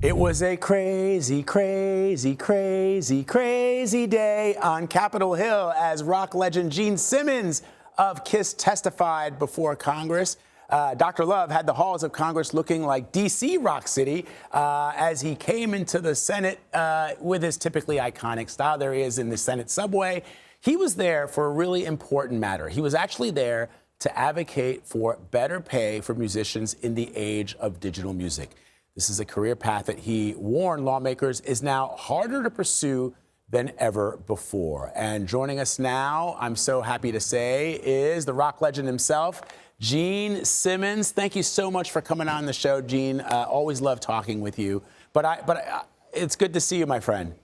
It was a crazy, crazy, crazy, crazy day on Capitol Hill as rock legend Gene Simmons of KISS testified before Congress. Dr. Love had the halls of Congress looking like D.C. Rock City as he came into the Senate with his typically iconic style. There he is in the Senate subway. He was there for a really important matter. He was actually there to advocate for better pay for musicians in the age of digital music. This is a career path that he warned lawmakers is now harder to pursue than ever before. And joining us now, I'm so happy to say, is the rock legend himself, Gene Simmons. Thank you so much for coming on the show, Gene. Always love talking with you. But it's good to see you, my friend.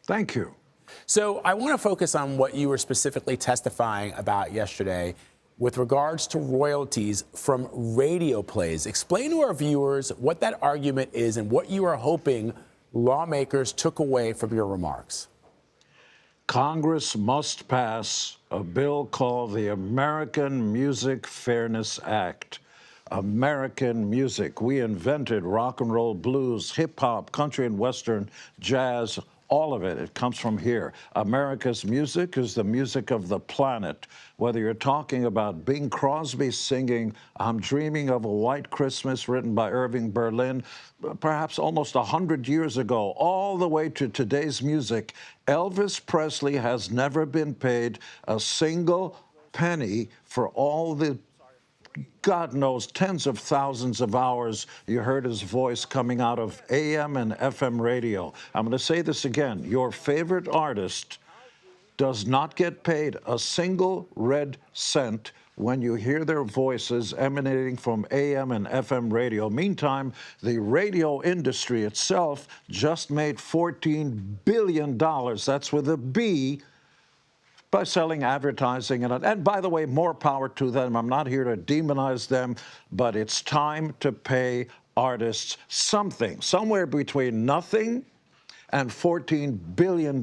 Thank you. So I want to focus on what you were specifically testifying about yesterday with regards to royalties from radio plays. Explain to our viewers what that argument is and what you are hoping lawmakers took away from your remarks. Congress must pass a bill called the American Music Fairness Act. American music. We invented rock and roll, blues, hip hop, country and western, jazz, all of it. It comes from here. America's music is the music of the planet. Whether you're talking about Bing Crosby singing I'm Dreaming of a White Christmas, written by Irving Berlin, perhaps almost 100 years ago, all the way to today's music, Elvis Presley has never been paid a single penny for all the God knows, tens of thousands of hours you heard his voice coming out of AM and FM radio. I'm going to say this again. Your favorite artist does not get paid a single red cent when you hear their voices emanating from AM and FM radio. Meantime, the radio industry itself just made $14 billion. That's with a B, by selling advertising. And by the way, more power to them. I'm not here to demonize them, but it's time to pay artists something, somewhere between nothing and $14 billion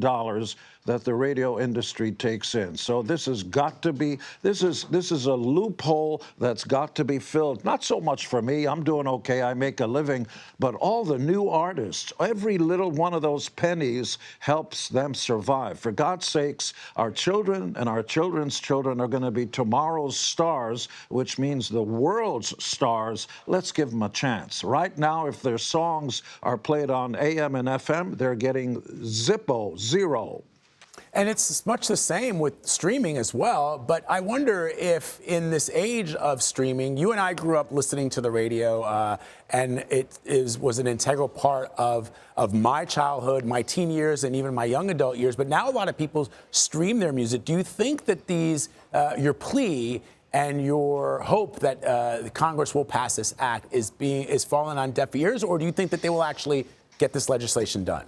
that the radio industry takes in. So this has got to be, this is a loophole that's got to be filled. Not so much for me, I'm doing okay, I make a living, but all the new artists, every little one of those pennies helps them survive. For God's sakes, our children and our children's children are gonna be tomorrow's stars, which means the world's stars. Let's give them a chance. Right now, if their songs are played on AM and FM, they're getting zippo, zero. And it's much the same with streaming as well. But I wonder if in this age of streaming, you and I grew up listening to the radio, and it was an integral part of my childhood, my teen years, and even my young adult years. But now a lot of people stream their music. Do you think that your plea and your hope that Congress will pass this act is falling on deaf ears, or do you think that they will actually get this legislation done?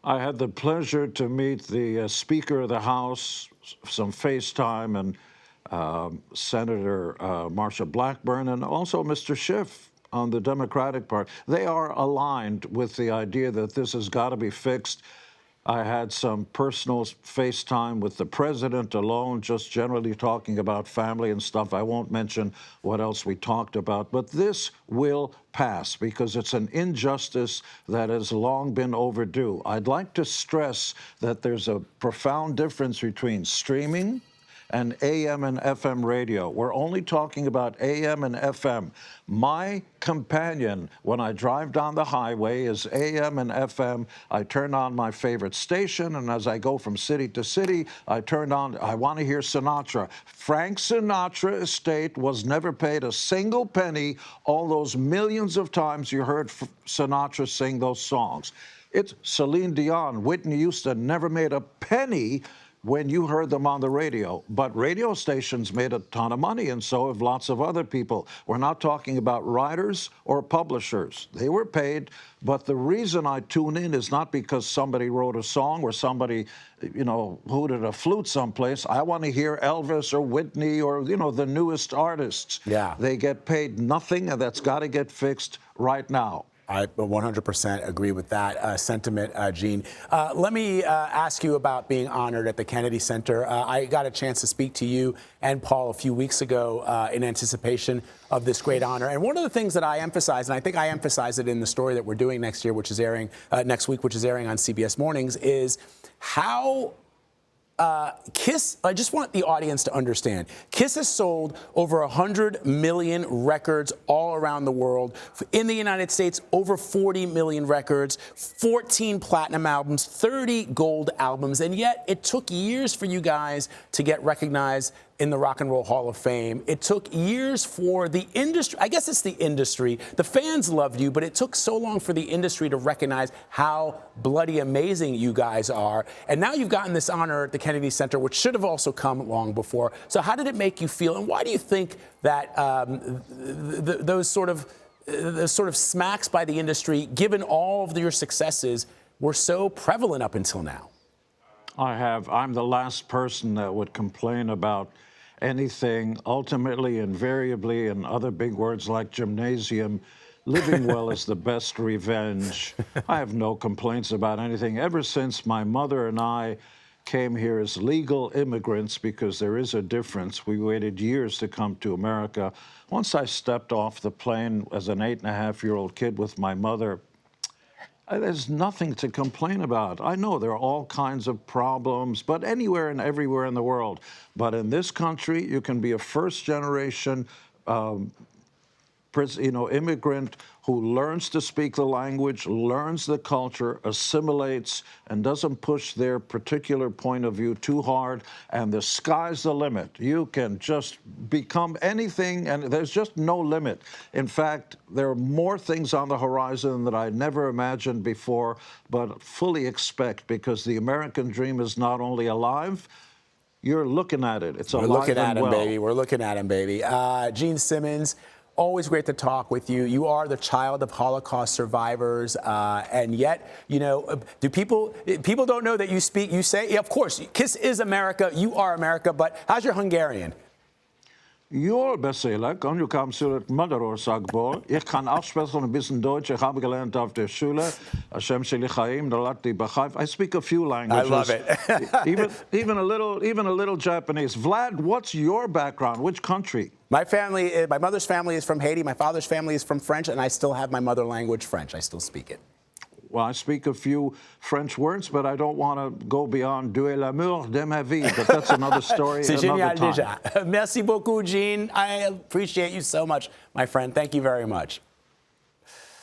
I had the pleasure to meet the Speaker of the House, some FaceTime, and Senator Marsha Blackburn, and also Mr. Schiff on the Democratic Party. They are aligned with the idea that this has got to be fixed. I had some personal FaceTime with the president alone, just generally talking about family and stuff. I won't mention what else we talked about, but this will pass because it's an injustice that has long been overdue. I'd like to stress that there's a profound difference between streaming and AM and FM radio. We're only talking about AM and FM. My companion when I drive down the highway is AM and FM. I turn on my favorite station, and as I go from city to city, I want to hear Sinatra. Frank Sinatra estate was never paid a single penny all those millions of times you heard Sinatra sing those songs. It's Celine Dion, Whitney Houston never made a penny when you heard them on the radio. But radio stations made a ton of money, and so have lots of other people. We're not talking about writers or publishers. They were paid, but the reason I tune in is not because somebody wrote a song or somebody, hooted a flute someplace. I want to hear Elvis or Whitney or, the newest artists. Yeah. They get paid nothing, and that's got to get fixed right now. I 100% agree with that sentiment, Gene. Let me ask you about being honored at the Kennedy Center. I got a chance to speak to you and Paul a few weeks ago in anticipation of this great honor. And one of the things that I emphasize, and I think I emphasize it in the story that we're doing next year, which is airing next week, which is airing on CBS Mornings, is how KISS, I just want the audience to understand, KISS has sold over 100 million records all around the world. In the United States, over 40 million records, 14 platinum albums, 30 gold albums, and yet it took years for you guys to get recognized in the Rock and Roll Hall of Fame. It took years for the industry, I guess it's the industry, the fans loved you, but it took so long for the industry to recognize how bloody amazing you guys are. And now you've gotten this honor at the Kennedy Center, which should have also come long before. So how did it make you feel? And why do you think that those sort of smacks by the industry, given all of your successes, were so prevalent up until now? I'm the last person that would complain about anything. Ultimately, invariably, and other big words like gymnasium, living well is the best revenge. I have no complaints about anything. Ever since my mother and I came here as legal immigrants, because there is a difference. We waited years to come to America. Once I stepped off the plane as an 8.5-year-old kid with my mother, there's nothing to complain about. I know there are all kinds of problems, but anywhere and everywhere in the world. But in this country, you can be a first-generation immigrant who learns to speak the language, learns the culture, assimilates, and doesn't push their particular point of view too hard, and the sky's the limit. You can just become anything, and there's just no limit. In fact, there are more things on the horizon that I never imagined before, but fully expect, because the American dream is not only alive, you're looking at it. It's alive and well. We're looking at him, baby. We're looking at him, baby. Gene Simmons, always great to talk with you. You are the child of Holocaust survivors, and yet, you know, do people don't know that you speak? You say, yeah, of course, KISS is America. You are America. But how's your Hungarian? Ja, besser. Kann du kam zu Mother Sagbo. Ich kann auch sprechen ein bisschen Deutsch. Ich habe gelernt auf der Schule. Hashem Sheli Chaim, Dalati B'Chayv. I speak a few languages. I love it. even a little Japanese. Vlad, what's your background? Which country? My mother's family is from Haiti. My father's family is from French, and I still have my mother language, French. I still speak it. Well, I speak a few French words, but I don't want to go beyond "doué l'amour de ma vie." But that's another story. C'est génial another time. déjà. Merci beaucoup, Gene. I appreciate you so much, my friend. Thank you very much.